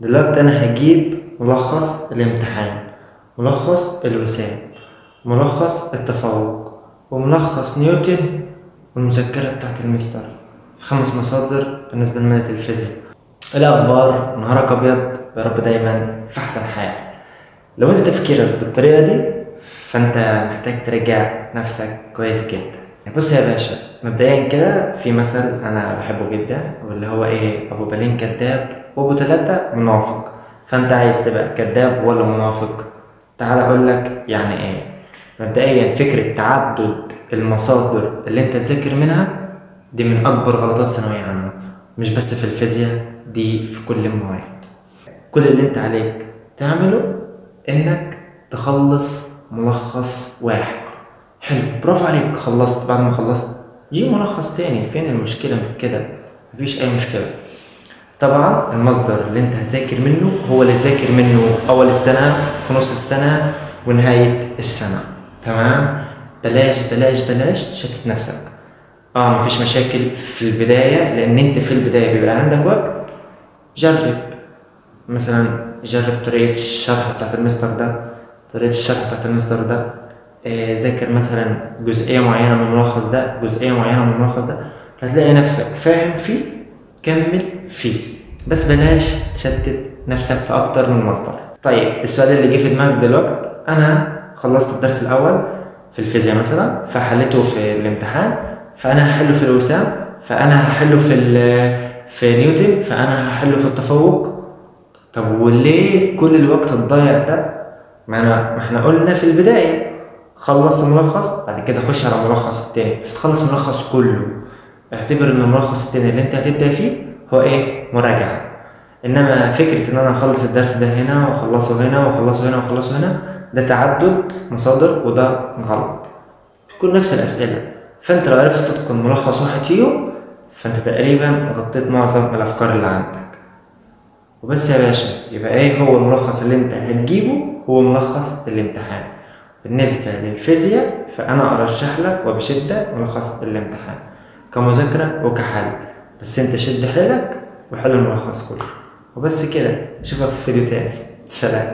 دلوقتي أنا هجيب ملخص الامتحان، ملخص الوسام، ملخص التفوق، وملخص نيوتن، والمذكرة بتاعت المستر في 5 مصادر بالنسبة لمادة الفيزياء. إيه الأخبار؟ نهارك أبيض، يا رب دايما في أحسن حال. لو أنت تفكيرك بالطريقة دي فأنت محتاج تراجع نفسك كويس جدا. بص يا باشا، مبدئيا كده في مثل أنا بحبه جدا، واللي هو إيه؟ أبو بالين كداب وأبو 3 منافق. فأنت عايز تبقى كداب ولا منافق؟ تعال أقولك يعني إيه. مبدئيا فكرة تعدد المصادر اللي أنت تذاكر منها دي من أكبر غلطات ثانوية عامة، مش بس في الفيزياء، دي في كل المواد. كل اللي أنت عليك تعمله إنك تخلص ملخص واحد. حلو، برافو عليك، خلصت. بعد ما خلصت يجي ملخص تاني، فين المشكلة في كده؟ مفيش أي مشكلة. طبعا المصدر اللي انت هتذاكر منه هو اللي تذاكر منه أول السنة، في نص السنة، ونهاية السنة. تمام؟ بلاش بلاش بلاش تشتت نفسك. مفيش مشاكل في البداية، لأن انت في البداية بيبقى عندك وقت. جرب مثلا، جرب طريقة الشرح بتاعت المستر ده، طريقة الشرح بتاعت المستر ده. ذاكر مثلا جزئية معينة من الملخص ده، جزئية معينة من الملخص ده، هتلاقي نفسك فاهم فيه. كمل فيه، بس بلاش تشتت نفسك في أكتر من مصدر. طيب السؤال اللي جه في دماغك دلوقتي، أنا خلصت الدرس الأول في الفيزياء مثلا فحليته في الامتحان، فأنا هحله في الوسام، فأنا هحله في نيوتن، فأنا هحله في التفوق. طب وليه كل الوقت الضايع ده؟ ما احنا قلنا في البداية خلص الملخص، بعد كده خش على الملخص التاني، بس تخلص الملخص كله. اعتبر ان الملخص التاني اللي انت هتبدأ فيه هو ايه؟ مراجعة. انما فكرة ان انا اخلص الدرس ده هنا واخلصه هنا واخلصه هنا واخلصه هنا، ده تعدد مصادر وده غلط. بتكون نفس الاسئلة، فانت لو عرفت تتقن ملخص واحد فيهم فانت تقريبا غطيت معظم الافكار اللي عندك. وبس يا باشا، يبقى ايه هو الملخص اللي انت هتجيبه؟ هو ملخص الامتحان. بالنسبة للفيزياء فأنا أرشح لك وبشدة ملخص الامتحان كمذاكرة وكحل، بس انت شد حيلك وحل الملخص كله. وبس كده، اشوفك في فيديو تاني. سلام.